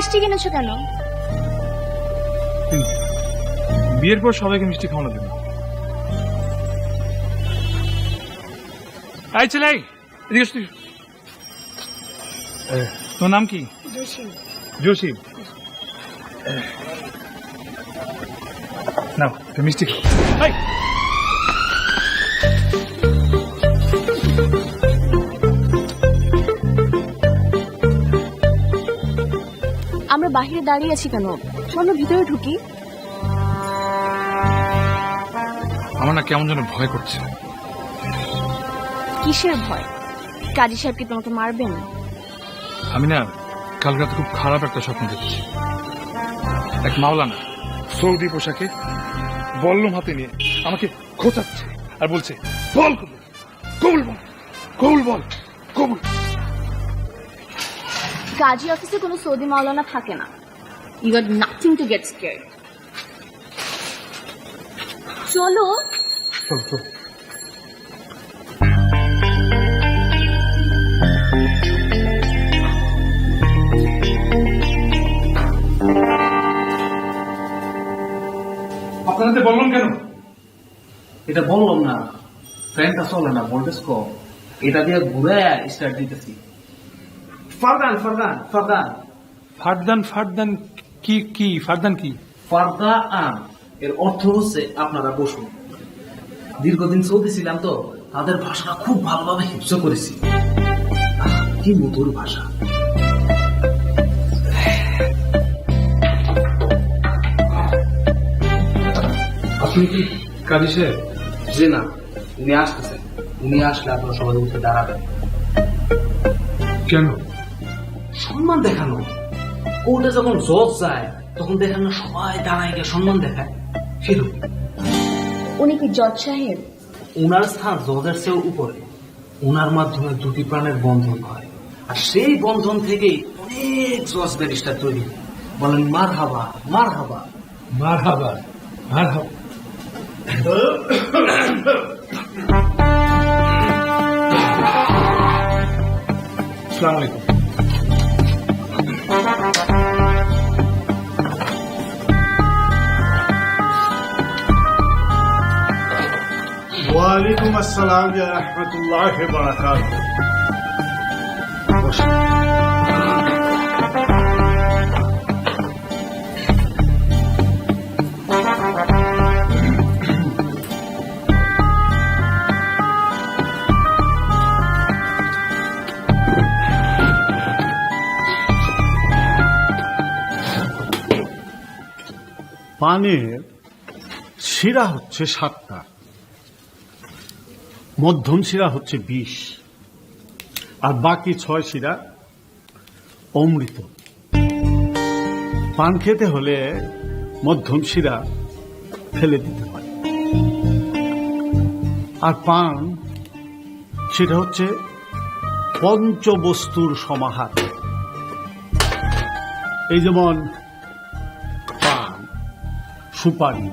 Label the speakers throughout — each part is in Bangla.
Speaker 1: মিষ্টি কিনেছো কেন?
Speaker 2: বিয়ের পর সবাইকে মিষ্টি খাওয়ানো দেবে। এই ছেলে, এদিকে এসো। তোর নাম কি? জসিম। নাও মিষ্টি খাও।
Speaker 1: আমরা বাহিরে দাঁড়িয়ে আছি কেন? চলো ভিতরে ঢুকি।
Speaker 2: আমার না কেমন যেন ভয় করছে।
Speaker 1: কিসের ভয়? কাজী সাহেব কি তোমাকে মারবেন?
Speaker 2: আমি না কাল রাতে খুব খারাপ একটা স্বপ্ন দেখেছি। এক মাওলানা সৌদি পোশাকে বল্লম হাতে নিয়ে আমাকে খোঁচাচ্ছে আর বলছে, বল কবুল বল, কবুল বল, কবুল।
Speaker 1: কাজী অফিসে কোনো সৌদি মাওলানা থাকে না। You are nothing to get scared. চলো।
Speaker 2: আপনাদের বললাম কেন?
Speaker 3: এটা বললাম না, ফ্যানটা চলে না, ভোল্টেজ কম, এটা দিয়ে ঘুরে স্টার্ট দিতেছি। ফারদান ফারদান ফারদান
Speaker 2: ফারদান ফারদান কি কি ফারদান কি?
Speaker 3: ফারদা আন এর অর্থ হচ্ছে আপনারা বসুন। দীর্ঘদিন সৌদি ছিলাম তো, তাদের ভাষাটা খুব ভালোভাবে হিফজ করেছি। কি মধুর ভাষা।
Speaker 2: আপনি কি কাজী সাহেব?
Speaker 3: যে না, উনি আসতেছেন। উনি আসলে আপনারা সবাই উঠে দাঁড়াবেন।
Speaker 2: কেন?
Speaker 3: সম্মান দেখানো। কোর্টে যখন জজ যায় তখন দেখেন না সবাই দাঁড়ায় গিয়ে সম্মান দেখায়, সেরকম।
Speaker 1: উনি কি জজ সাহেব?
Speaker 3: উনার স্থান জজের চেয়েও উপরে। উনার মাধ্যমে দুটি প্রাণের বন্ধন হয়, আর সেই বন্ধন থেকেই অনেক জজ ব্যারিস্টার তৈরি। বলেন মার হাবা, মার হাবা,
Speaker 2: মার হাবা, মার হাবা। আসসালামু আলাইকুম।
Speaker 4: ওয়ালাইকুম আসসালাম ওয়া রাহমাতুল্লাহি ওয়া বারাকাতুহু। পানের শিরা হচ্ছে 7টা, মধ্যম শিরা হচ্ছে 20, আর বাকি 6 শিরা অমৃত। পান খেতে হলে মধ্যম শিরা ফেলে দিতে হয়। আর পান সেটা হচ্ছে পঞ্চবস্তুর সমাহার। এই যেমন পান, সুপারি,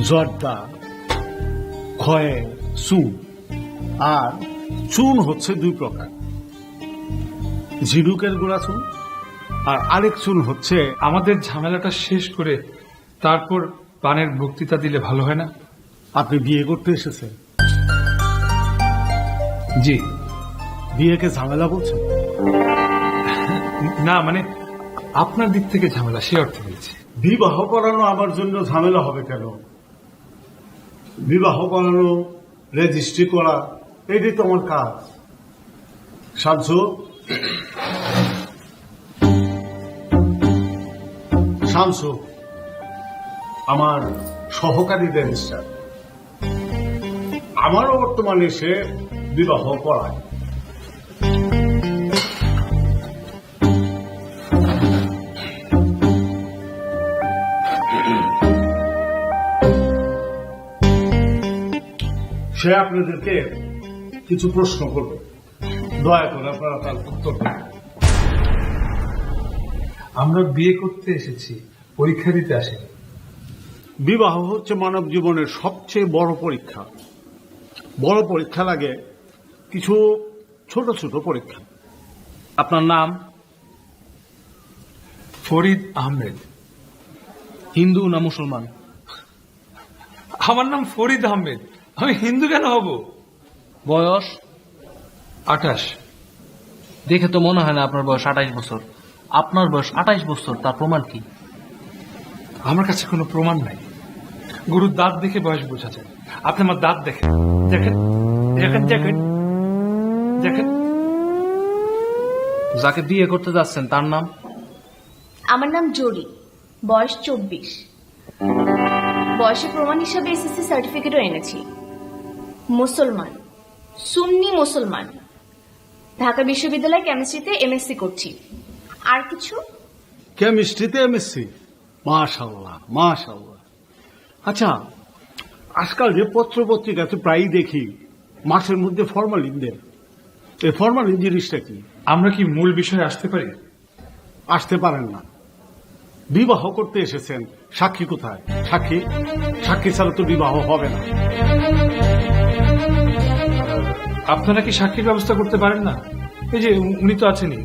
Speaker 4: জর্দা, খয়ে, চুন। আর চুন হচ্ছে 2 প্রকার, ঝিনুকের গুঁড়া চুন, আর আরেক চুন হচ্ছে।
Speaker 2: আমাদের ঝামেলাটা শেষ করে তারপর পানের বক্তৃতা দিলে ভালো হয় না?
Speaker 4: আপনি বিয়ে করতে এসেছেন?
Speaker 2: জি।
Speaker 4: বিয়েকে ঝামেলা বলছেন?
Speaker 2: না, মানে আপনার দিক থেকে ঝামেলা, সে অর্থে বলছি।
Speaker 4: বিবাহ করানো আমার জন্য ঝামেলা হবে কেন? বিবাহ করানো, রেজিস্ট্রি করা, এটাই তো আমার কাজ। শামসু, শামসু আমার সহকারী রেজিস্ট্রার। আমারও বর্তমানে সে বিবাহ করায়। সে আপনাদেরকে কিছু প্রশ্ন করবে, দয়া করে আপনারা তার উত্তর দেন।
Speaker 2: আমরা বিয়ে করতে এসেছি, পরীক্ষা দিতে আসেনি।
Speaker 4: বিবাহ হচ্ছে মানব জীবনের সবচেয়ে বড় পরীক্ষা। বড় পরীক্ষা লাগে কিছু ছোট ছোট পরীক্ষা। আপনার নাম?
Speaker 2: ফরিদ আহমেদ।
Speaker 3: হিন্দু না মুসলমান?
Speaker 2: আমার নাম ফরিদ আহমেদ, আমি হিন্দু কেন হব?
Speaker 3: বয়স?
Speaker 2: 28।
Speaker 3: দেখে তো মনে হয় না আপনার বয়স 28 বছর। আপনার বয়স 28 বছর, তার প্রমাণ কি?
Speaker 2: আমার কাছে কোনো প্রমাণ নাই। গরুর দাঁত দেখে বয়স বোঝা যায়। আপনি আমার দাঁত দেখেন, দেখেন দেখেন দেখেন দেখেন।
Speaker 3: যাকে বিয়ে করতে যাচ্ছেন তার নাম?
Speaker 1: আমার নাম জরি, বয়স 24। বয়সের প্রমাণ হিসাবে এসএসসি সার্টিফিকেটও এনেছি। মুসলমান, সুন্নি মুসলমান। ঢাকা বিশ্ববিদ্যালয় কেমিস্ট্রিতে এমএসসি করছি। আর কিছু?
Speaker 4: কেমিস্ট্রিতে এমএসসি? মাশাআল্লাহ মাশাআল্লাহ। আচ্ছা, আজকাল যে পত্র পত্রিকাতে প্রায়ই দেখি মাছের মধ্যে ফরমালিন দেয়, এই ফরমালিন জিনিসটা কি?
Speaker 2: আমরা কি মূল বিষয়ে আসতে পারি?
Speaker 4: আসতে পারেন না। বিবাহ করতে এসেছেন, সাক্ষী কোথায়? সাক্ষী সাক্ষী ছাড়া তো বিবাহ হবে না।
Speaker 2: আপনারা কি সাক্ষীর ব্যবস্থা করতে পারেন না? এই যে উনি তো আছেনই,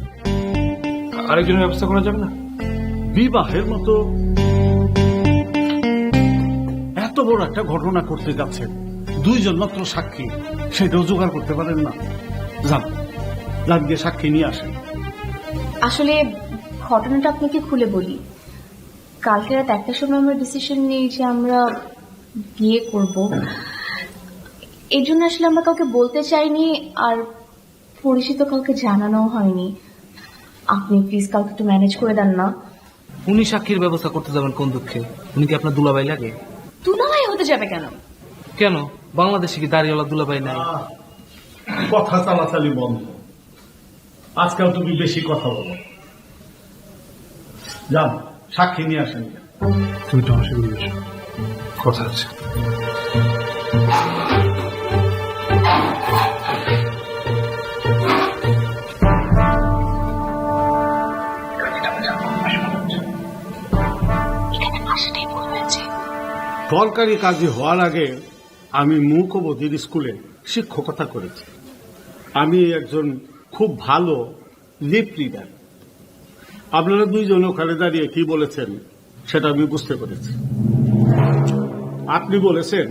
Speaker 2: আরেকজনের ব্যবস্থা করা যাবে না?
Speaker 4: বিবাহের মতো এত বড় একটা ঘটনা করতে যাচ্ছেন, দুইজন মাত্র সাক্ষী, সেটাও জোগাড় করতে পারেন না? যান যান, গিয়ে সাক্ষী নিয়ে আসেন।
Speaker 1: আসলে ঘটনাটা আপনাকে খুলে বলি। কালকে রাত 1টার সময় আমরা ডিসিশন নিই যে আমরা বিয়ে করব। এই জন্য আসলে আমরা কাউকে বলতে চাইনি, আর পরিচিত কাউকে জানানো হয়নি। আপনি প্লিজ কাউকে একটু ম্যানেজ করে দেন না।
Speaker 3: উনি সাক্ষীর ব্যবস্থা করতে যাবেন কোন দুঃখে? উনি কি আপনার দুলাভাই লাগে?
Speaker 1: দুলাভাই হতে যাবে কেন?
Speaker 3: কেন, বাংলাদেশে কি দাড়িওয়ালা দুলাভাই নাই?
Speaker 4: কথা চালাচালি বন্ধ। আজকাল তুমি বেশি কথা বলো। যান, সাক্ষী নিয়ে আসেন।
Speaker 2: তুমি তো আমার সাথে কথা আছে।
Speaker 4: সরকারি কাজী হওয়ার আগে আমি মূকবধির স্কুলে শিক্ষকতা করেছি। আমি একজন খুব ভালো লিপ লিডার। আপনারা দুইজন ওখানে দাঁড়িয়ে কি বলেছেন সেটা আমি বুঝতে পেরেছি। আপনি বলেছেন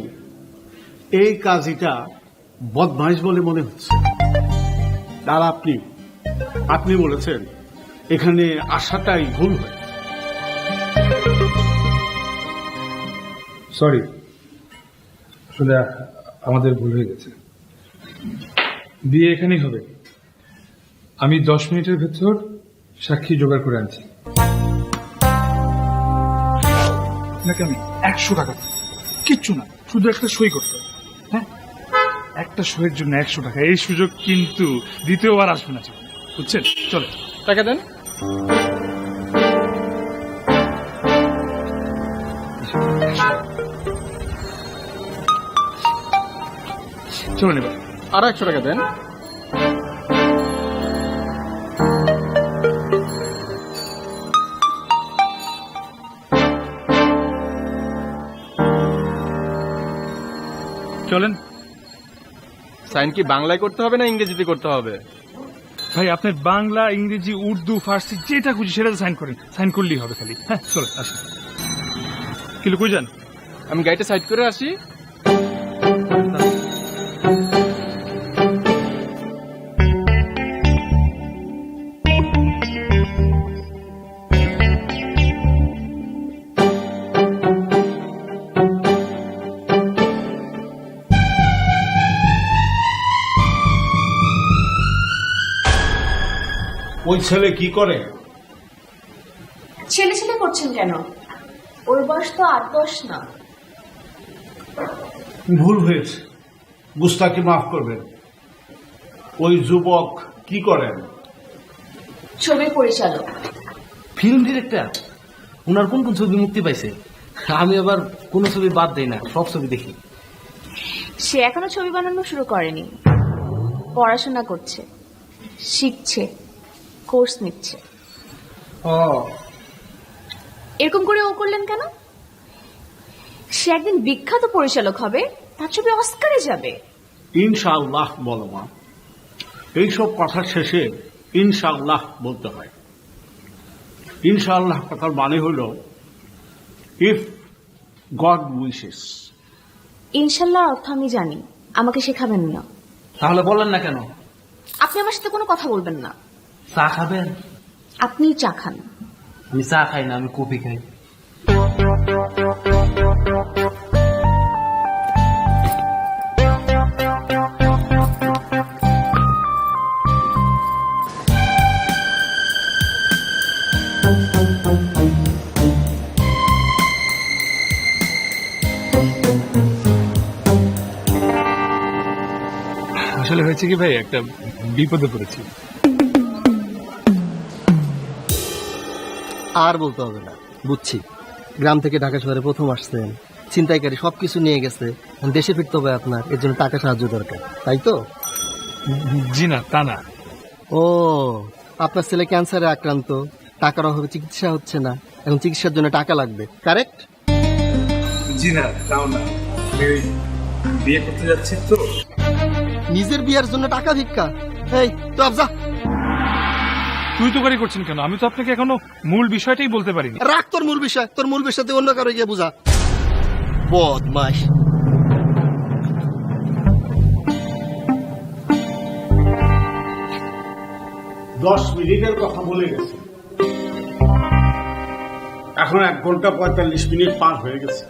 Speaker 4: এই কাজটা বদমাইশ বলে মনে হচ্ছে, আর আপনি বলেছেন এখানে আসাটাই ভুল হয়।
Speaker 2: সরি, আসলে আমাদের ভুল হয়ে গেছে। বিয়ে এখানেই হবে। আমি 10 মিনিটের ভেতর সাক্ষী জোগাড় করে আনছি। নাকি আমি 100 টাকা, কিচ্ছু না, শুধু একটা সই করতে হবে। হ্যাঁ, একটা সইয়ের জন্য 100 টাকা। এই সুযোগ কিন্তু দ্বিতীয়বার আসবে না, বুঝছেন? চলে, টাকা দেন। চলুন এবার
Speaker 5: আরো 100 টাকা দেন।
Speaker 2: চলেন।
Speaker 5: সাইন কি বাংলায় করতে হবে না ইংরেজিতে করতে হবে?
Speaker 2: ভাই, আপনার বাংলা, ইংরেজি, উর্দু, ফার্সি যেটা খুঁজি সেটা সাইন করেন। সাইন করলেই হবে খালি। হ্যাঁ, চলেন, আসেন। কিলো কই যান?
Speaker 5: আমি গাড়িটা সাইড করে আসি।
Speaker 4: ওই ছেলে কি করে?
Speaker 1: ছেলে ছেলে করছেন কেন? ওর বয়স তো 8-10 না।
Speaker 4: ভুল হয়েছে, গুস্তাকে মাফ করবেন। ওই যুবক কি করেন?
Speaker 1: ছবির পরিচালক।
Speaker 3: Film director? ওনার কোন কোন ছবি মুক্তি পাইছে? আমি আবার কোন ছবি বাদ দেই না, সব ছবি দেখি।
Speaker 1: সে এখনো ছবি বানানো শুরু করেনি, পড়াশোনা করছে, শিখছে, কোর্স নিচ্ছে। এরকম করে ও করলেন কেন? সে একদিন বিখ্যাত পরিচালক হবে, তার ছবি অস্কারে যাবে।
Speaker 4: ইনশাআল্লাহ বলো মা, এইসব কথার শেষে ইনশাআল্লাহ বলতে হয়। ইনশাআল্লাহ কথার মানে হলো ইফ গড উইশেস।
Speaker 1: ইনশাল্লাহ অর্থ আমি জানি, আমাকে শেখাবেন না।
Speaker 3: তাহলে বললেন না কেন?
Speaker 1: আপনি আমার সাথে কোনো কথা বলবেন না।
Speaker 3: চা খাবেন?
Speaker 1: আপনি চা খান।
Speaker 3: আমি চা খাই না, আমি কফি খাই।
Speaker 2: আসলে হয়েছে কি ভাই, একটা বিপদে পড়েছি।
Speaker 6: আর বলতে হবে না, বুঝছি। গ্রাম থেকে ঢাকা শহরে প্রথম আসছেন, ছিনতাইকারী সবকিছু নিয়ে গেছে, দেশে ফিরতে হবে আপনার, এর জন্য টাকা সাহায্য দরকার, তাই তো?
Speaker 2: জি না, তা না।
Speaker 6: ও, আপনার ছেলে ক্যান্সারে আক্রান্ত, টাকার অভাবে চিকিৎসা হচ্ছে না, এখন চিকিৎসার জন্য টাকা লাগবে, কারেক্ট?
Speaker 2: জি না, তাও না। বিয়ে করতে যাচ্ছি তো।
Speaker 6: নিজের বিয়ের জন্য টাকা ভিক্ষা? এই তো আফজা,
Speaker 2: তুই তো গাড়ি করছেন কেন? আমি তো আপনাকে এখনো মূল বিষয়টাই বলতে পারিনি।
Speaker 6: রাখ তোর মূল বিষয়, তোর মূল বিষয়তে অন্য কারো গিয়ে বুঝা। বদমাশ।
Speaker 4: দশ মিনিটের কথা বলে গেছে, এখন 1 ঘন্টা 45 মিনিট পার হয়ে গেছে।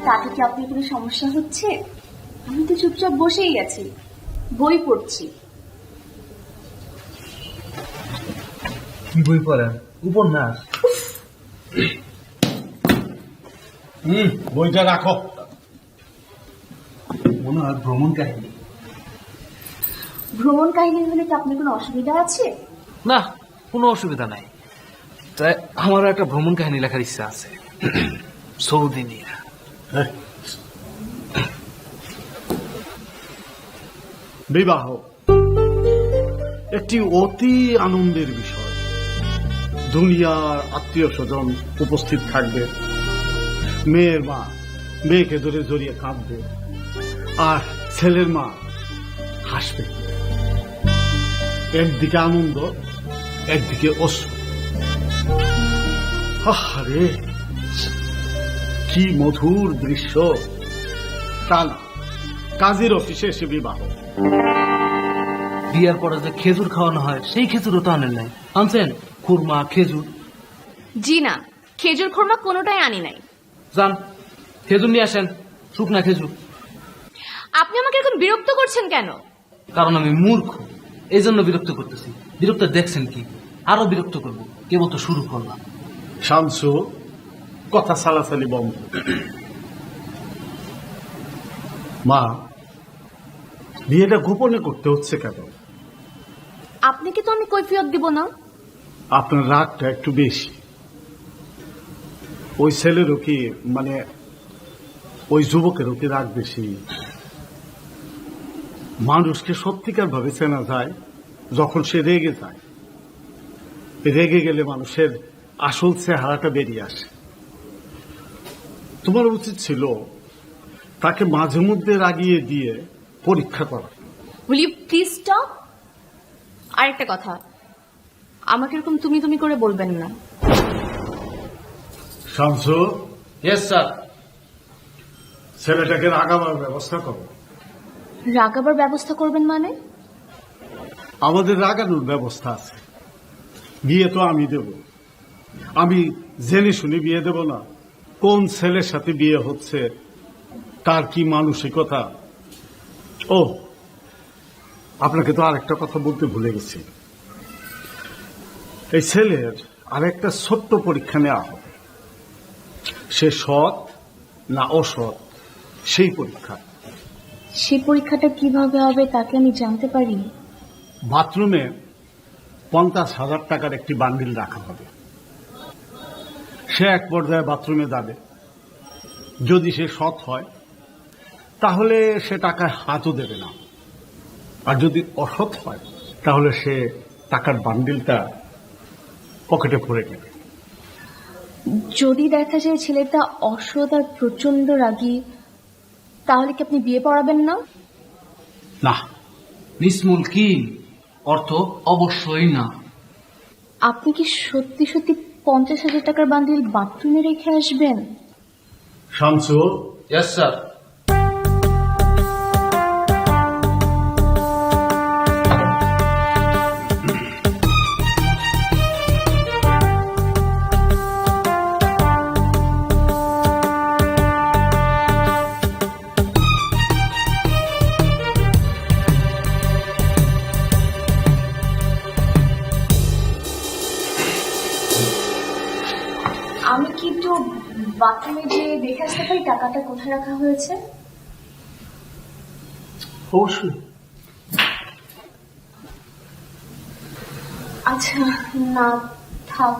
Speaker 1: তাতে কি আপনার কোনো সমস্যা হচ্ছে? আমি তো চুপচাপ বসেই আছি, বই পড়ছি।
Speaker 3: কি বই পড়েন? উপন্যাস?
Speaker 4: বইটা রাখো।
Speaker 3: মনে হয় ভ্রমণ কাহিনী।
Speaker 1: ভ্রমণ কাহিনী হলে কি আপনার কোনো অসুবিধা আছে?
Speaker 3: না, কোনো অসুবিধা নাই। তাই আমারও একটা ভ্রমণ কাহিনী লেখার ইচ্ছা আছে। সৌদি নিয়ে।
Speaker 4: বিবাহ একটি অতি আনন্দের বিষয়। দুনিয়ার আত্মীয় স্বজন উপস্থিত থাকবে, মেয়ের মা মেয়েকে ধরে জড়িয়ে কাঁদবে, আর ছেলের মা হাসবে। একদিকে আনন্দ, একদিকে অশ্রু। আরে কি মধুর দৃশ্য! তা না, কাজীর অফিসে এসে বিবাহ।
Speaker 3: বিয়ার পরে যে খেজুর খাওয়ানো হয়, সেই খেজুরও তো আনেন নাই। আনছেন খুরমা, খেজুর?
Speaker 1: জি না, খেজুর খুরমা কোনোটাই আনি নাই।
Speaker 3: যান, খেজুর নিয়ে আসেন, শুকনা খেজুর।
Speaker 1: আপনি আমাকে এখন বিরক্ত করছেন কেন?
Speaker 3: কারণ আমি মূর্খ, এই জন্য বিরক্ত করতেছি। বিরক্ত দেখছেন কি? আরো বিরক্ত করবো, কেবল তো শুরু করলাম।
Speaker 4: শামসু, কথা সালাসালি বন্ধ। মা, বিয়েটা গোপনে করতে হচ্ছে কেন?
Speaker 1: আপনাকে তো আমি কৈফিয়ত দিব না।
Speaker 4: আপনার রাগটা একটু বেশি। ওই ছেলেরও কি, মানে ওই যুবকেরও কি রাগ বেশি? মানুষকে সত্যিকার ভাবে চেনা যায় যখন সে রেগে যায়। রেগে গেলে মানুষের আসল চেহারাটা বেরিয়ে আসে। তোমার উচিত ছিল তাকে মাঝে মধ্যে রাগিয়ে দিয়ে পরীক্ষা করা।
Speaker 1: Will you please stop? আরেকটা কথা, আমাকে এরকম তুমি তুমি করে বলবেন না।
Speaker 4: Shamsu,
Speaker 3: yes sir.
Speaker 4: ছেলেটাকে রাগাবার ব্যবস্থা করো।
Speaker 1: রাগাবার ব্যবস্থা করবেন মানে?
Speaker 4: আমাদের রাগানোর ব্যবস্থা আছে। বিয়ে তো আমি দেব। আমি জেনে শুনে বিয়ে দেব না? কোন ছেলের সাথে বিয়ে হচ্ছে, তার কি মানসিকতা। ও, আপনাকে তো আরেকটা কথা বলতে ভুলে গেছি। এই ছেলের আরেকটা ছোট্ট পরীক্ষা নেওয়া হবে। সে সৎ না অসৎ, সেই পরীক্ষা।
Speaker 1: সেই পরীক্ষাটা কিভাবে হবে তাকে আমি জানতে পারি?
Speaker 4: বাথরুমে 50,000 টাকার একটি বান্ডিল রাখা হবে। সে এক পর্যায়ে বাথরুমে যাবে। যদি সে সৎ হয় তাহলে সে টাকায় হাতও দেবে না, আর যদি অসৎ হয় তাহলে সে টাকার বান্ডিলটা পকেটে ভরে নেবে।
Speaker 1: যদি দেখা যায় ছেলেটা অসৎ আর প্রচন্ড রাগী, তাহলে কি আপনি বিয়ে পড়াবেন না?
Speaker 4: না,
Speaker 3: নিসমুল কি অর্থ? অবশ্যই না।
Speaker 1: আপনি কি সত্যি সত্যি 50,000 টাকার বান্ডিল বাথরুমে রেখে আসবেন?
Speaker 4: Shamsu,
Speaker 3: yes sir.
Speaker 1: আমি কি একটু বাথরুমে যে দেখে আসতে পারি টাকাটা কোথায় রাখা হয়েছে?
Speaker 4: অবশ্যই।
Speaker 1: আচ্ছা, না থাক।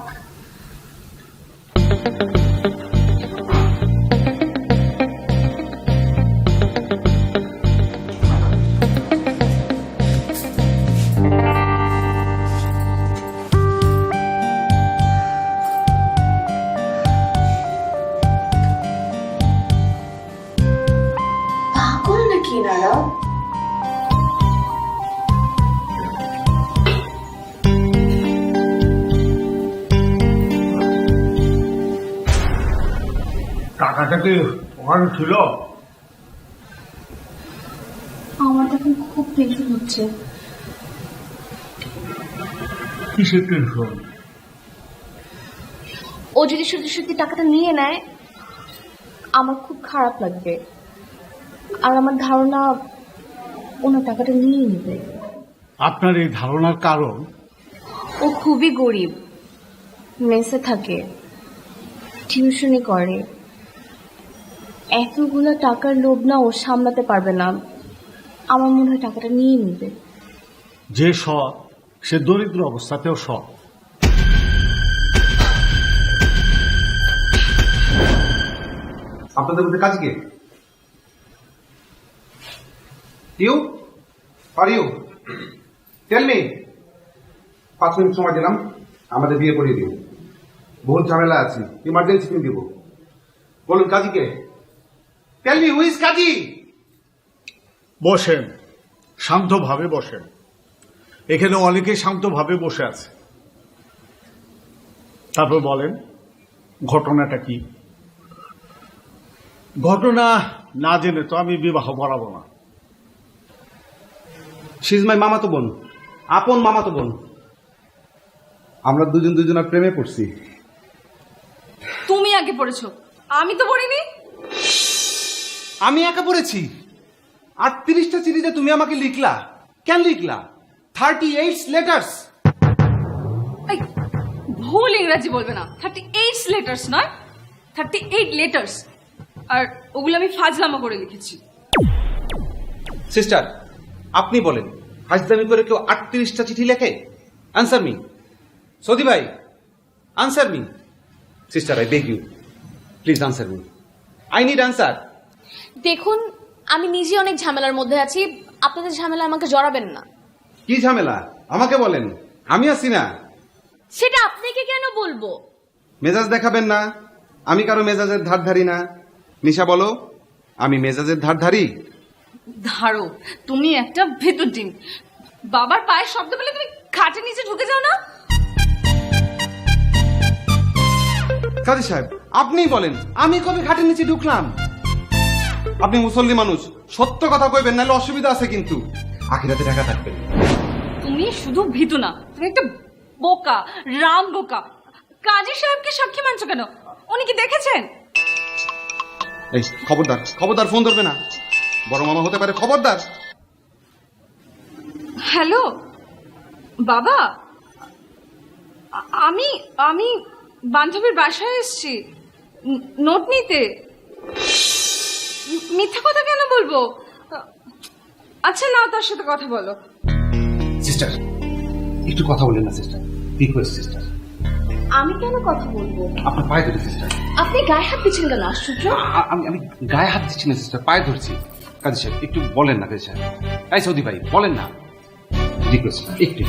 Speaker 1: পাগল নাকি এনারা?
Speaker 4: টাকাটা কি ওখানে ছিল?
Speaker 1: আমার তখন খুব টেনশন হচ্ছে।
Speaker 4: কিসের টেনশন?
Speaker 1: ও যদি সত্যি সত্যি টাকাটা নিয়ে নেয় আমার খুব খারাপ লাগবে, আর আমার ধারণা ওনার টাকাটা নিয়ে নেবে।
Speaker 4: আপনার এই ধারণার কারণ?
Speaker 1: ও খুবই গরিব, মেসে থাকে, টিউশনি করে। এতগুলো টাকার লোভ না ও সামলাতে পারবে না। আমার মনে হয় টাকাটা নিয়ে নেবে।
Speaker 4: যে সৎ সে দরিদ্র অবস্থাতেও সৎ।
Speaker 7: আপনাদের মধ্যে কাজ কি? You are you tell me. 5 minute সময় দিলাম, আমাদের বিয়ে করিয়ে দিও। বহুত ঝামেলা আছে, ইমার্জেন্সি কিনে দিব। বলুন কাজীকে। টেল মি হু ইজ কাজী?
Speaker 4: বসেন, শান্তভাবে বসেন। এখানে অনেকে শান্তভাবে বসে আছে। তারপর বলেন ঘটনাটা কি? ঘটনা না জেনে তো আমি বিবাহ করাবো না।
Speaker 7: শি ইজ মাই মামাতো বোন, আপন মামাতো বোন। আমরা দুজনের প্রেমে পড়ছি।
Speaker 8: তুমি আগে পড়েছো, আমি তো পড়িনি।
Speaker 7: আমি একা পড়েছি। 38টা চিঠিতে তুমি আমাকে লিখলা। কেন লিখলা? 38 লেটার্স।
Speaker 8: এই, ভুল ইংরাজি বলবে না। 38 লেটার্স নয়, 38 লেটার্স। আর ওগুলো আমি ফাজলামো করে লিখেছি।
Speaker 7: সিস্টার, আপনি বলেন, হাজদামি করে কেউ 38টা চিঠি লেখে? Answer me. সৌদি ভাই, answer me. Sister, I beg you, please answer me. I need answer.
Speaker 1: দেখুন, আমি নিজে অনেক ঝামেলার মধ্যে আছি, আপনাদের ঝামেলা আমাকে জড়াবেন না।
Speaker 7: কি ঝামেলা আমাকে বলেন, আমি আছি না।
Speaker 1: সেটা আপনাকে কেন বলবো?
Speaker 7: মেজাজ দেখাবেন না, আমি কারো মেজাজের ধার ধারি না। নিশা বলো, আমি মেজাজের ধার ধারি?
Speaker 8: ধারো, তুমি একটা ভেতর ডিম। বাবার পায়ের শব্দ পেলে তুমি খাটের নিচে ঢুকে যাও না?
Speaker 7: কাজী সাহেব, আপনিই বলেন, আমি কবে খাটের নিচে ঢুকলাম? আপনি মুসল্লি মানুষ, সত্য কথা কইবেন, নাহলে অসুবিধা আছে কিন্তু। আখিরাতে টাকা থাকবেন।
Speaker 8: তুমি শুধু ভীতু না, তুমি একটা বোকা, রাম বোকা। কাজী সাহেবকে সাক্ষী মানছো কেন? উনি কি দেখেছেন?
Speaker 7: এই খবরদার, খবরদার, ফোন ধরবে না। বড় মামা হতে পারে, খবরদার।
Speaker 8: হ্যালো বাবা, আমি আমি বান্ধবীর বাসায় এসেছি নোট নিতে। মিথ্যা কথা কেন বলবো? আচ্ছা নাও, তার সাথে কথা বলো।
Speaker 7: সিস্টার, একটু কথা বলেন না সিস্টার, রিকোয়েস্ট সিস্টার।
Speaker 1: আমি কেন কথা বলবো?
Speaker 7: আপনার পায়ে ধরে সিস্টার।
Speaker 1: আপনি গায়ে হাত দিচ্ছেন কেন? আশ্চর্য।
Speaker 7: আমি গায়ে হাত দিচ্ছি না সিস্টার, পায়ে ধরছি। কাজী সাহেব একটু বলেন না। কাজী সাহেব, এই সৌদি ভাই বলেন না, রিকোয়েস্ট একটু।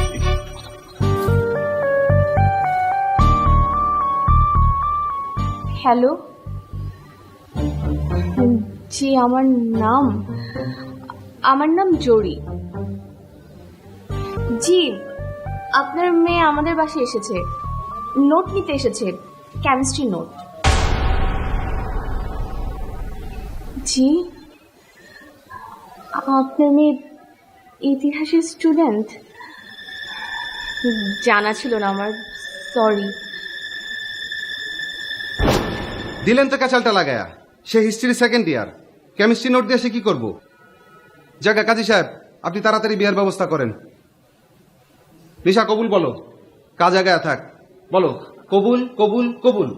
Speaker 1: হ্যালো, জি আমার নাম জরি। জি, আপনার মেয়ে আমাদের বাসায় এসেছে, নোট নিতে এসেছে, কেমিস্ট্রি নোট। জি, আপনার মেয়ে ইতিহাসের স্টুডেন্ট? জানা ছিল না আমার, সরি।
Speaker 7: দিলেন তো ক্যাচালটা লাগায়া, সে history second year, chemistry note দিয়ে সে কি করবো? জায়গা কাজী সাহেব, আপনি তাড়াতাড়ি বিয়ার ব্যবস্থা করেন। নিশা কবুল বলো, কাজ আগায়া থাক, বলো কবুল কবুল কবুল।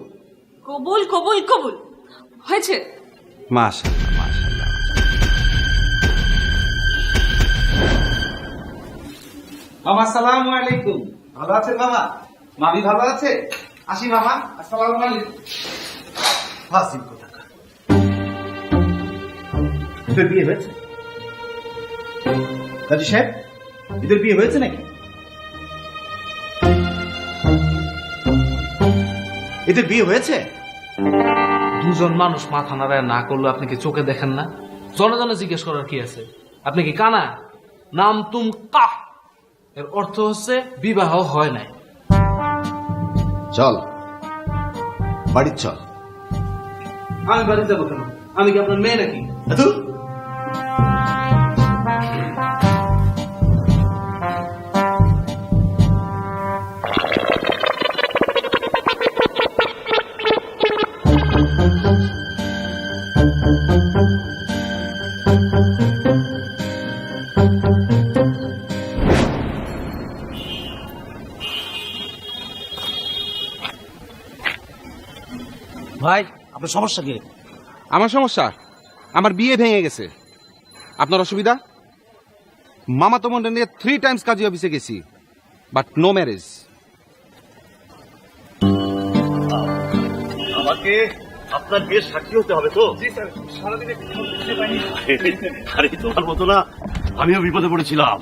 Speaker 8: কবুল কবুল কবুল। হয়েছে?
Speaker 7: মাশাআল্লাহ মাশাআল্লাহ।
Speaker 3: মামা আসসালামু আলাইকুম। ভালো আছেন মামা? মামি ভালো আছে? আসি মামা, আসসালামু আলাইকুম। হাসিব কোথাকার। এদের বিয়ে হয়েছে? কাজী সাহেব, এদের বিয়ে হয়েছে নাকি? এদের বিয়ে হয়েছে? দুজন মানুষ মাথা নাড়ায় না করলে আপনি কি চোখে দেখেন না? জনে জনে জিজ্ঞেস করার কি আছে? আপনি কি কানা? নাম তুম কাহ, এর অর্থ হচ্ছে বিবাহ হয় নাই।
Speaker 7: চল বাড়ি চল।
Speaker 3: আমি বাড়ি যাবো কেন? আমি কি আপনার মেয়ে নাকি?
Speaker 7: ভাই, আপনার সমস্যা কি? আমার সমস্যা, আমার বিয়ে ভেঙে গেছে। আপনার অসুবিধা? মামা তো মনে নিয়ে 3 টাইমস কাজী অফিসে গেছি, বাট নো ম্যারেজ।
Speaker 9: আমাকে আপনার বিয়ের সাক্ষী হতে হবে তো? আরে তোমার মতো না, আমিও বিপদে পড়েছিলাম।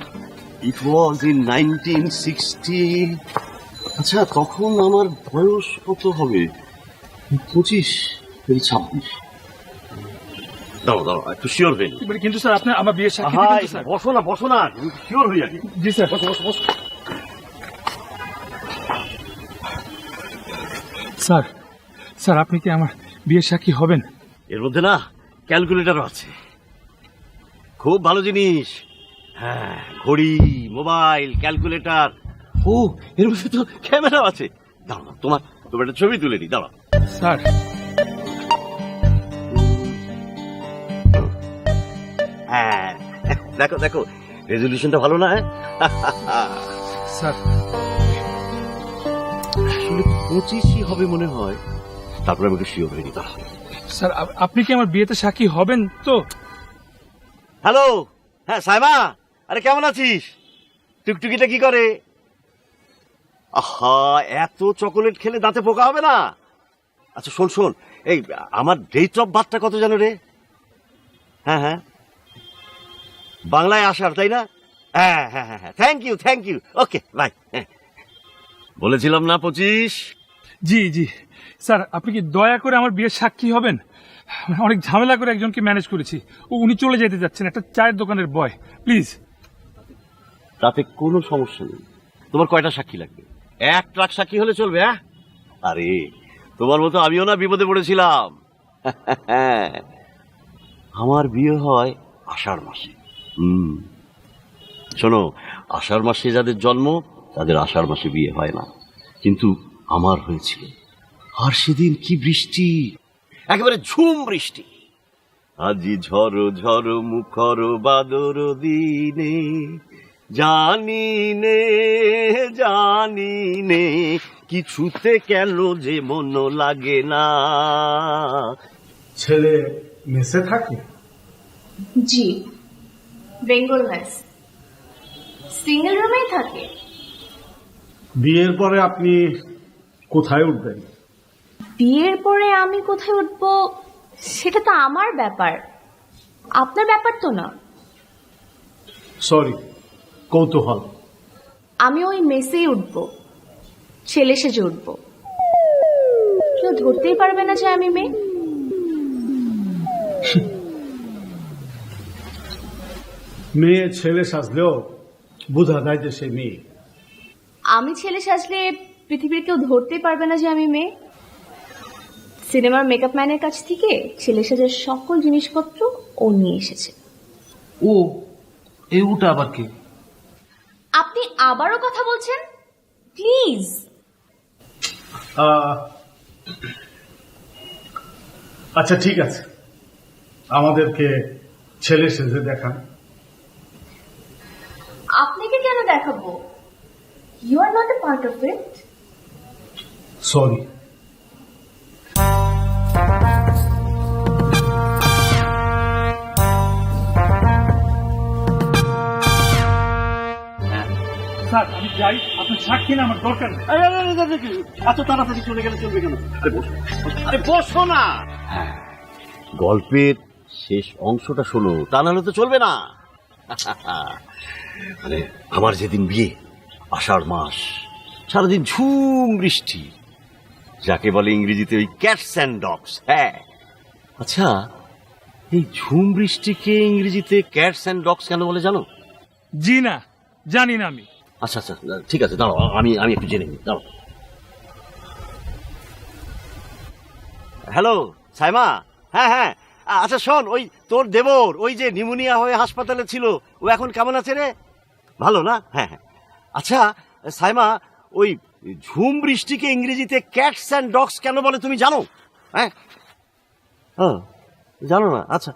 Speaker 9: ইট ওয়াজ ইন 1960। আচ্ছা, তখন আমার বয়স কত হবে? 25 26। দাঁড়াও দাঁড়াও, একটু শিওর হয়ে নিই।
Speaker 2: কিন্তু স্যার আপনি আমার বিয়ের সাক্ষী দিবেন তো, স্যার?
Speaker 9: বসো না, শিওর হয়ে যাবে।
Speaker 2: জি স্যার। স্যার, স্যার আপনি কি আমার বিয়ের সাক্ষী হবেন?
Speaker 9: এর মধ্যে না ক্যালকুলেটরও আছে, খুব ভালো জিনিস। হ্যাঁ, ঘড়ি, মোবাইল, ক্যালকুলেটর। ও, এর মধ্যে তো ক্যামেরাও আছে। দাঁড়াও, তোমার একটা ছবি তুলে নি, দাঁড়াও।
Speaker 2: স্যার,
Speaker 9: হ্যাঁ, দেখো দেখো, রেজলিউশনটা ভালো না?
Speaker 2: স্যার
Speaker 9: আসলে 25ই হবে মনে হয়। তারপরে আমি একটু শিওর হয়ে নি, দাঁড়াও।
Speaker 2: স্যার আপনি কি আমার বিয়েতে সাক্ষী হবেন তো?
Speaker 9: হ্যালো, হ্যাঁ সাইমা, আরে কেমন আছিস? টুকটুকিটা কি করে? আহা, এত চকোলেট খেলে দাঁতে পোকা হবে না। আচ্ছা শোন শোন, এই আমার ডেট অফ বার্থটা কত জানো রে? হ্যাঁ হ্যাঁ, বাংলায় আসার, তাই না? হ্যাঁ হ্যাঁ হ্যাঁ, থ্যাংক ইউ, ওকে বাই। বলেছিলাম না 25?
Speaker 2: জি জি স্যার, আপনি কি দয়া করে আমার বিয়ের সাক্ষী হবেন? অনেক ঝামেলা করে একজনকে ম্যানেজ করেছি, উনি চলে যেতে যাচ্ছেন, একটা চায়ের দোকানের বয়। প্লিজ।
Speaker 9: তাতে কোনো সমস্যা নেই। তোমার কয়টা সাক্ষী লাগবে? 1 ট্রাক সাক্ষী হলে চলবে? হ্যাঁ, আরে তোমার মতো আমিও না বিপদে পড়েছিলাম। আমার বিয়ে হয় আষাঢ় মাসে। শোনো, আষাঢ় মাসে যাদের জন্ম তাদের আষাঢ় মাসে বিয়ে হয় না, কিন্তু আমার হয়েছিল। আর সেদিন কি বৃষ্টি, একেবারে ঝুম বৃষ্টি। আজি ঝড়ো ঝড়ো মুখর বাদর দিনে, জানি নে কিছুতে কেন যে মন লাগে না।
Speaker 4: ছেলে মেসে থাকে?
Speaker 1: জি, বেঙ্গল মেস, সিঙ্গেল রুমেই থাকে।
Speaker 4: বিয়ের পরে আপনি কোথায় উঠবেন?
Speaker 1: বিয়ের পরে আমি কোথায় উঠবো সেটা তো আমার ব্যাপার, আপনার ব্যাপার তো না।
Speaker 4: সরি, কৌতূহল।
Speaker 1: আমি ওই মেসেই উঠবো, ছেলে সেজে উঠবো, কেউ ধরতেই পারবে না যে আমি মেয়ে।
Speaker 4: মেয়ে ছেলে সাজলেও বোঝা যায় যে সে মেয়ে।
Speaker 1: আমি ছেলে সাজলে পৃথিবীর কেউ ধরতেই পারবে না যে আমি মেয়ে। সিনেমার মেকআপ ম্যানের কাছ থেকে ছেলে সাজার সকল জিনিসপত্র ও নিয়ে এসেছে।
Speaker 3: ও এই ওটা আবার কি?
Speaker 1: আপনি আবারও কথা বলছেন, প্লিজ।
Speaker 4: আচ্ছা ঠিক আছে, আমাদেরকে ছেলে সেজে দেখান।
Speaker 1: আপনাকে কেন দেখাবো? You are not a part of it.
Speaker 4: Sorry.
Speaker 2: Sir আমি যাই, আপনার সাক্ষী না আমার দরকার নেই।
Speaker 9: এত তাড়াতাড়ি চলে গেলে চলবে কেন? আরে বসো না। গল্পের শেষ অংশটা শোনো, তা নাহলে তো চলবে না। মানে আমার যেদিন বিয়ে, আষাঢ় মাস, সারাদিন ঝুম বৃষ্টি, যাকে বলে ইংরেজিতে ওই ক্যাটস অ্যান্ড ডগস। হ্যাঁ, আচ্ছা এই ঝুম বৃষ্টিকে ইংরেজিতে ক্যাটস অ্যান্ড ডগস কেন বলে জানো?
Speaker 2: জি না, জানি না আমি।
Speaker 9: আচ্ছা আচ্ছা ঠিক আছে, দাঁড়াও আমি একটু জেনে নিই, দাঁড়াও। হ্যালো সাইমা, হ্যাঁ হ্যাঁ, আচ্ছা শোন, ওই তোর দেবর ওই যে নিউমোনিয়া হয়ে হাসপাতালে ছিল, ও এখন কেমন আছে রে? ভালো না? হ্যাঁ হ্যাঁ। আচ্ছা সাইমা, ওই ঝুম বৃষ্টিকে ইংরেজিতে ক্যাটস অ্যান্ড ডগস কেন বলে তুমি জানো? হ্যাঁ, জানো না? আচ্ছা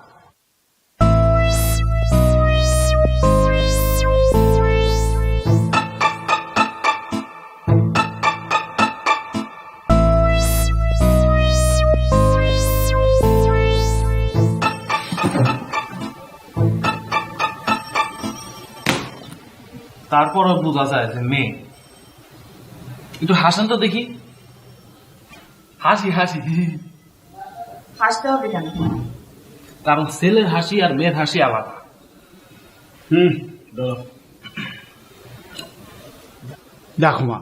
Speaker 3: তারপরও বোঝা যায় যে মেয়ে। একটু হাসেন তো দেখি। হাসি হাসি।
Speaker 1: হাসতে হবে কেন?
Speaker 3: কারণ ছেলের হাসি আর মেয়ের হাসি আলাদা।
Speaker 4: দেখো মা,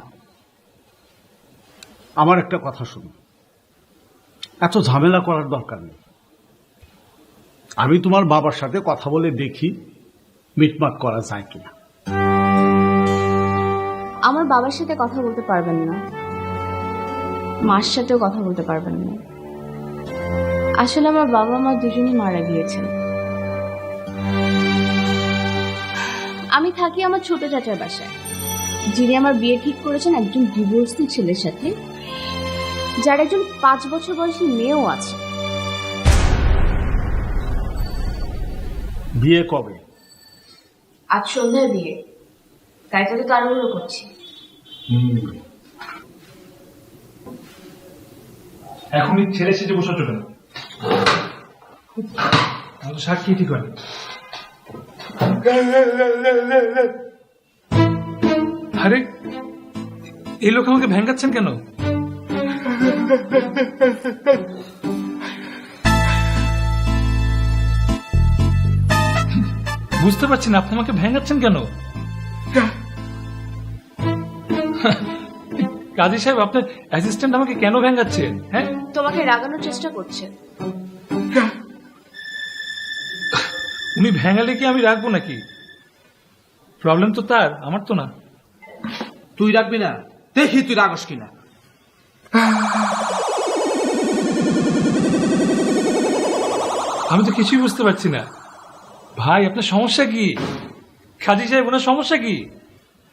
Speaker 4: আমার একটা কথা শোনো, এত ঝামেলা করার দরকার নেই। আমি তোমার বাবার সাথে কথা বলে দেখি মিটমাট করা যায় কিনা।
Speaker 1: আমার বাবার সাথে কথা বলতে পারবেন না, মার সাথেও কথা বলতে পারবেন না। আসলে আমার বাবা মা দুজনেই মারা গিয়েছেন। আমি থাকি আমার ছোট চাচার বাসায়, যিনি আমার বিয়ে ঠিক করেছেন একজন ডিভোর্সি ছেলের সাথে, যার একজন 5 বছর বয়সী মেয়েও আছে।
Speaker 4: বিয়ে কবে?
Speaker 1: আজ সন্ধ্যায় বিয়ে, তাই তো তাড়াহুড়ো করছি।
Speaker 2: এখনই ছেলে সেজে বসে চলে না, আমার তো সাক্ষী ঠিক হয়নি। আরে এই লোক আমাকে ভেঙ্গাচ্ছেন কেন? বুঝতে পারছি না আপনি আমাকে ভেঙ্গাচ্ছেন কেন? কাজী সাহেব, আপনার অ্যাসিস্ট্যান্ট আমাকে কেন ভেঙ্গাচ্ছেন? হ্যাঁ,
Speaker 1: তোমাকে রাগানোর চেষ্টা করছে।
Speaker 2: উনি ভেঙ্গালে কি আমি রাখবো নাকি? প্রবলেম তো তার, আমার তো না।
Speaker 3: তুই রাখবি না, দেখি তুই রাগস কিনা।
Speaker 2: আমি তো কিছুই বুঝতে পারছি না ভাই, আপনার সমস্যা কি? কাজী সাহেব, ওনার সমস্যা কি?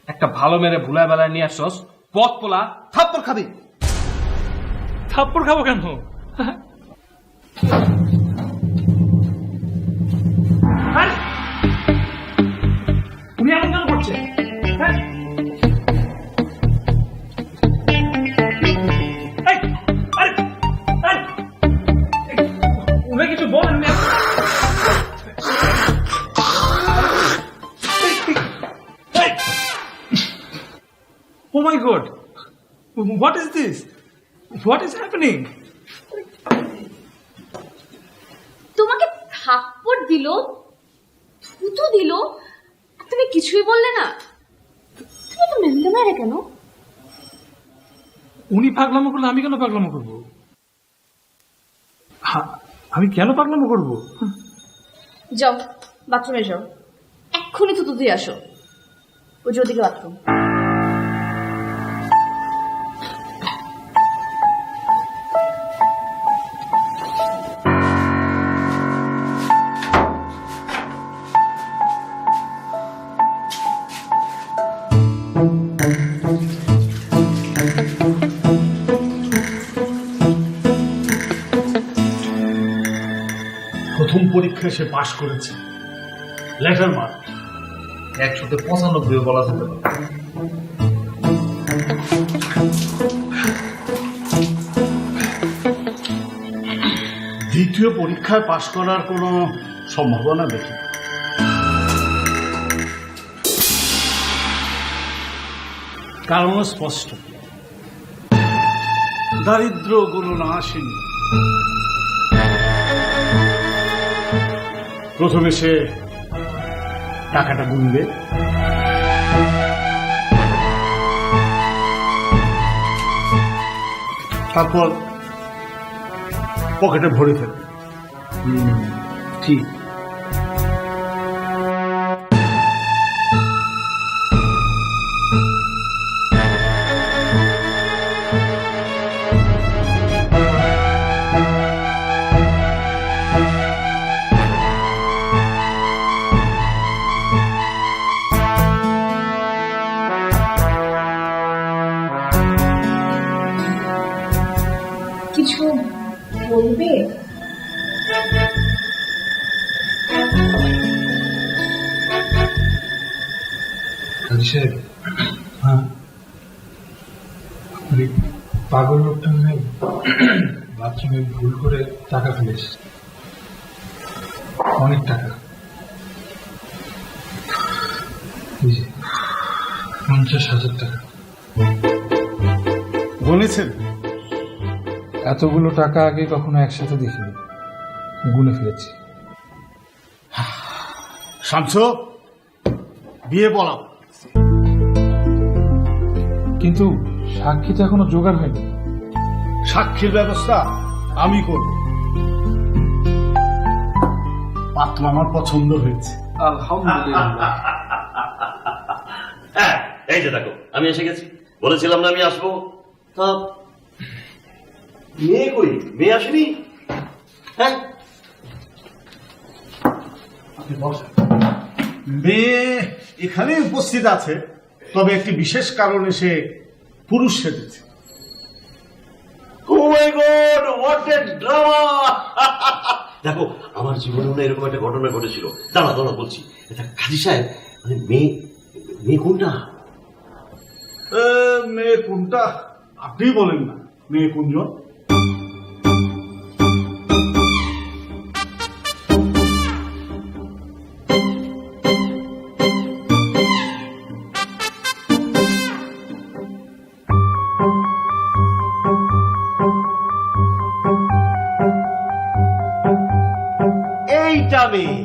Speaker 3: একটা ভালো মেরে ভুলায় বেলায় নিয়ে আসছস, পথ পোলা থাপ্পড় খাবি।
Speaker 2: থাপ্পড় খাবো কেন? আরে, উনি এমন কেন করছেন? হ্যাঁ? এই, আরে, আরে, উনি কিছু বলেন না। Oh my God! What is this? What is happening?
Speaker 1: তোমাকে থাপ্পড় দিল, থুতু দিল, তুমি কিছুই বললে না। তুমি তো মেন্দে মেরে কেন?
Speaker 2: উনি পাগলামো করলে আমি কেন পাগলামো করবো? আমি কেন পাগলামো করবো?
Speaker 1: যাও বাথরুমে যাও, এক্ষুনি থুতু দিয়ে আসো। ওই যে ওদিকে বাথরুম।
Speaker 4: পরীক্ষায় সে পাশ করেছে, লেটার মার্ক।
Speaker 3: 195 বলা যেতে পারে।
Speaker 4: দ্বিতীয় পরীক্ষায় পাশ করার কোনো সম্ভাবনা দেখি না। কারণ স্পষ্ট, দারিদ্র গুলো না আসেনি। প্রথমে সে টাকাটা গুনবে, তারপর পকেটে ভরে ফেলবে।
Speaker 3: ঠিক।
Speaker 1: কিছু বলবে?
Speaker 2: পাগল লোকটা বাথরুমে ভুল করে টাকা ফেলেছে, অনেক টাকা, 50,000 টাকা।
Speaker 4: গুনেছেন?
Speaker 2: এতগুলো টাকা আগে কখনো একসাথে দেখিনি, গুনে ফেলেছি।
Speaker 4: শামসু, বিয়ে বলাও।
Speaker 2: কিন্তু সাক্ষী তো এখনো জোগাড় হয়নি।
Speaker 4: সাক্ষীর ব্যবস্থা আমি করব। পাত্র আমার পছন্দ হয়েছে।
Speaker 3: আলহামদুলিল্লাহ।
Speaker 9: হ্যাঁ, এই যে দেখো আমি এসে গেছি। বলেছিলাম না আমি আসবো। তা মেয়ে কই? মেয়ে আসেনি? হ্যাঁ,
Speaker 4: মেয়ে এখানে উপস্থিত আছে, তবে একটি বিশেষ কারণে সে পুরুষ সেজেছে।
Speaker 9: Oh my God, what a drama! দেখো আমার জীবনে না এরকম একটা ঘটনা ঘটেছিল। দাঁড়া দাঁড়া বলছি। এটা কাজী সাহেব, মানে মেয়ে কোনটা?
Speaker 4: মেয়ে কোনটা আপনি বলেন না। মেয়ে কোনজন?
Speaker 9: এইটা মেয়ে।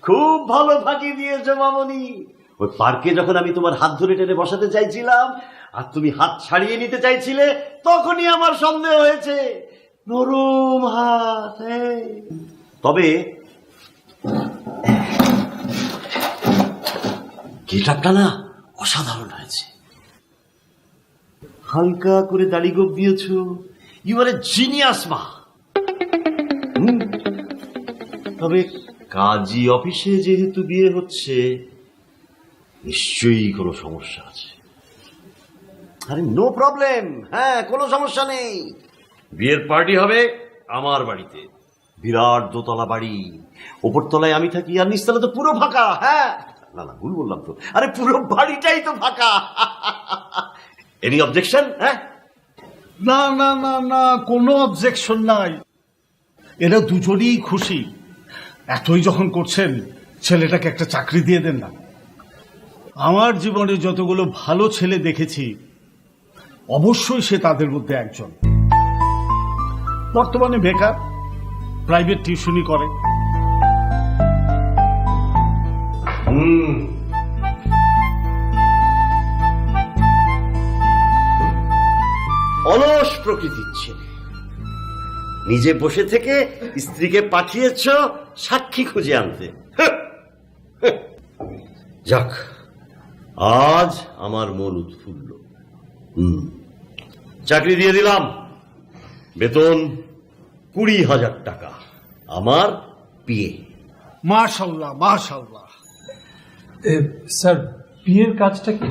Speaker 9: খুব ভালো ফাঁকি দিয়েছো মামনি। ওই পার্কে যখন আমি তোমার হাত ধরে টেনে বসাতে চাইছিলাম আর তুমি হাত ছাড়িয়ে নিতে চাইছিলে, তখনই আমার সন্দেহ হয়েছে। নরম হাত। হ্যাঁ, তবে গেটআপটা না অসাধারণ হয়েছে। হালকা করে দাড়ি গোপ দিয়েছো। ইউ আর এ জিনিয়াস মা। তবে কাজী অফিসে যেহেতু বিয়ে হচ্ছে, নিশ্চয়ই কোনো সমস্যা আছে। আরে নো প্রবলেম। হ্যাঁ, কোনো সমস্যা নেই। বিয়ের পার্টি হবে আমার বাড়িতে। বিরাট দোতলা বাড়ি, ওপর তলায় আমি থাকি আর নিচতলা তো পুরো ফাঁকা। হ্যাঁ, না না ভুল বললাম তো, আরে পুরো বাড়িটাই তো ফাঁকা। Any objection? হ্যাঁ,
Speaker 4: না না না না, কোনো অবজেকশন নাই। এরা দুজনেই খুশি। এতই যখন করছেন, ছেলেটাকে একটা চাকরি দিয়ে দেন না। আমার জীবনে যতগুলো ভালো ছেলে দেখেছি, অবশ্যই সে তাদের মধ্যে একজন। বর্তমানে বেকার, প্রাইভেট টিউশনি করে।
Speaker 9: অলস প্রকৃতির ছেলে, নিজে বসে থেকে স্ত্রীকে পাঠিয়েছ সাক্ষী খুঁজে আনতে। যাক, আজ আমার মন উৎফুল্ল। চাকরি দিয়ে দিলাম, বেতন 20,000 টাকা, আমার পিএ।
Speaker 4: মাশাআল্লাহ মাশাআল্লাহ।
Speaker 2: স্যার, বিয়ের কাজটা কি?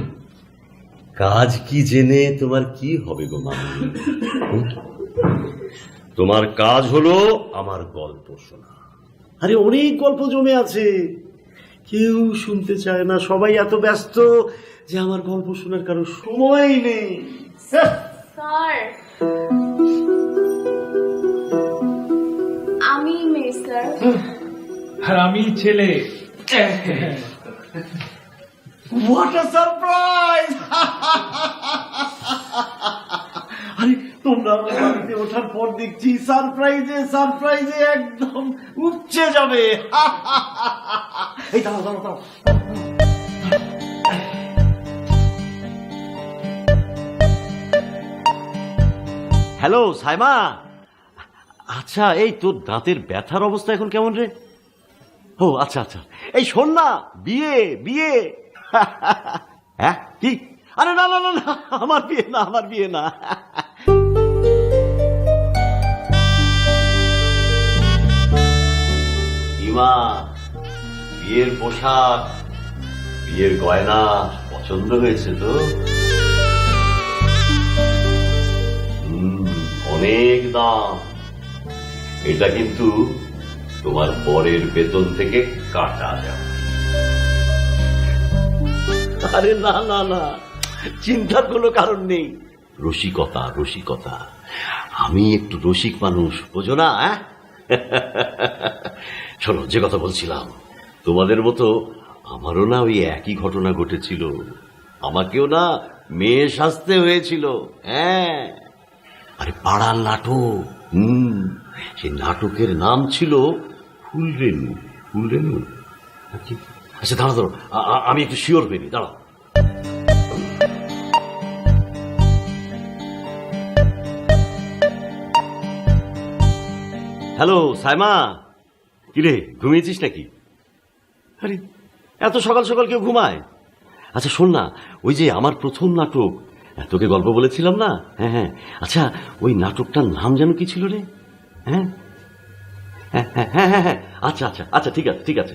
Speaker 9: কাজ কি জেনে তোমার কি হবে গো মামনি? তোমার কাজ হলো আমার গল্প শোনা।
Speaker 10: আরে অনেক গল্প জমে আছে, কেউ শুনতে চায় না, সবাই এত ব্যস্ত যে আমার গল্প শোনার কারো সময় নেই।
Speaker 1: স্যার, আমি মেয়ে স্যার।
Speaker 2: আর আমি ছেলে।
Speaker 10: What a surprise! আরে তোমরা আমার বাড়িতে ওঠার পর দেখছি সারপ্রাইজে একদম উপচে যাবে। এই দাঁড়াও দাঁড়াও দাঁড়াও।
Speaker 9: হ্যালো সাইমা, আচ্ছা এই তোর দাঁতের ব্যথার অবস্থা এখন কেমন রে? ও আচ্ছা আচ্ছা, এই শোন না, বিয়ে হ্যাঁ কি? আরে না না না না, আমার বিয়ে না। ইমা, বিয়ের পোশাক, বিয়ের গয়না পছন্দ হয়েছে তো? অনেক দাম। এটা কিন্তু তোমার পরের বেতন থেকে কাটা যাবে। আরে না না না, চিন্তার কোনো কারণ নেই। রসিকতা, আমি একটু রসিক মানুষ, বোঝো না? শোনো, যে কথা বলছিলাম, তোমাদের মতো আমারও না ওই একই ঘটনা ঘটেছিল। আমাকেও না মেয়ে সাজতে হয়েছিল। হ্যাঁ, আরে পাড়ার নাটক। সেই নাটকের নাম ছিল ফুলরেনু। আচ্ছা দাঁড়াও, আমি একটু শিওর হইনি, দাঁড়াও। হ্যালো সাইমা, কিরে ঘুমিয়েছিস নাকি? আরে এত সকাল সকাল কেউ ঘুমায়? আচ্ছা শোন না, ওই যে আমার প্রথম নাটক, তোকে গল্প বলেছিলাম না? হ্যাঁ হ্যাঁ, আচ্ছা ওই নাটকটার নাম যেন কি ছিল রে? হ্যাঁ হ্যাঁ হ্যাঁ হ্যাঁ হ্যাঁ, আচ্ছা আচ্ছা আচ্ছা, ঠিক আছে ঠিক আছে,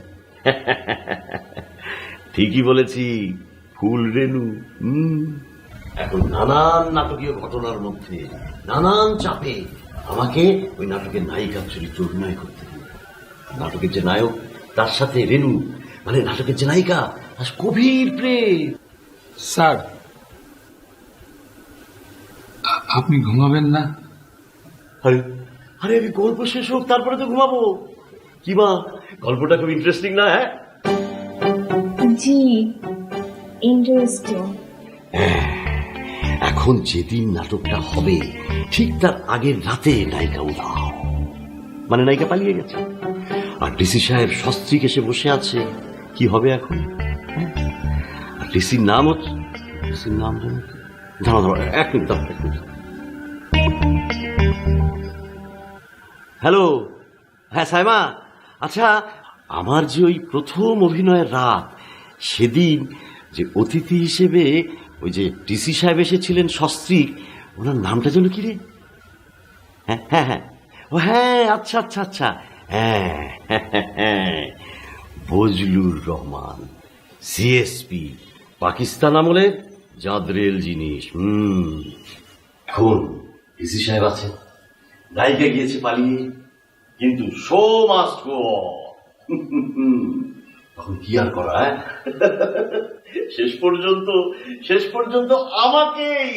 Speaker 9: ঠিকই বলেছি, ফুলরেনু। এখন নানান নাটকীয় ঘটনার মধ্যে, নানান চাপে আমাকে ওই নাটকের নায়িকার চরিত্র অভিনয় করতে হবে। নাটকের যে নায়ক, তার সাথে রেনু মানে নাটকের যে নায়িকা, তার গভীর প্রেম।
Speaker 2: স্যার, আপনি ঘুমাবেন না?
Speaker 9: আরে আরে আমি গল্প শেষ হোক তারপরে তো ঘুমাবো। কি মা, গল্পটা খুব ইন্টারেস্টিং না? হ্যাঁ
Speaker 1: জি, ইন্টারেস্টিং।
Speaker 9: এখন যেদিন নাটকটা হবে ঠিক তার আগের রাতে নায়িকা উধাও, মানে নায়িকা পালিয়ে গেছে, আর ডিসি সাহেব সস্ত্রীক এসে বসে আছে। কি হবে এখন? আর ডিসির নাম হচ্ছে, ডিসির নাম জানো? দাঁড়াও এক মিনিট। হ্যালো, হ্যাঁ সাইমা, আচ্ছা আমার যে ওই প্রথম অভিনয়ের রাত, সেদিন যে অতিথি হিসেবে ওই যে ডিসি সাহেব এসেছিলেন সস্ত্রীক, ওনার নামটা যেন কি রে? হ্যাঁ হ্যাঁ হ্যাঁ, ও হ্যাঁ, আচ্ছা আচ্ছা আচ্ছা, হ্যাঁ হ্যাঁ, বজলুর রহমান, সিএসপি, পাকিস্তান আমলের জাদরেল জিনিস। এখন ডিসি সাহেব আছে, নায়িকা গিয়েছে পালিয়ে, কিন্তু শো মাস্ট গো অন। তখন কি আর করা? শেষ পর্যন্ত আমাকেই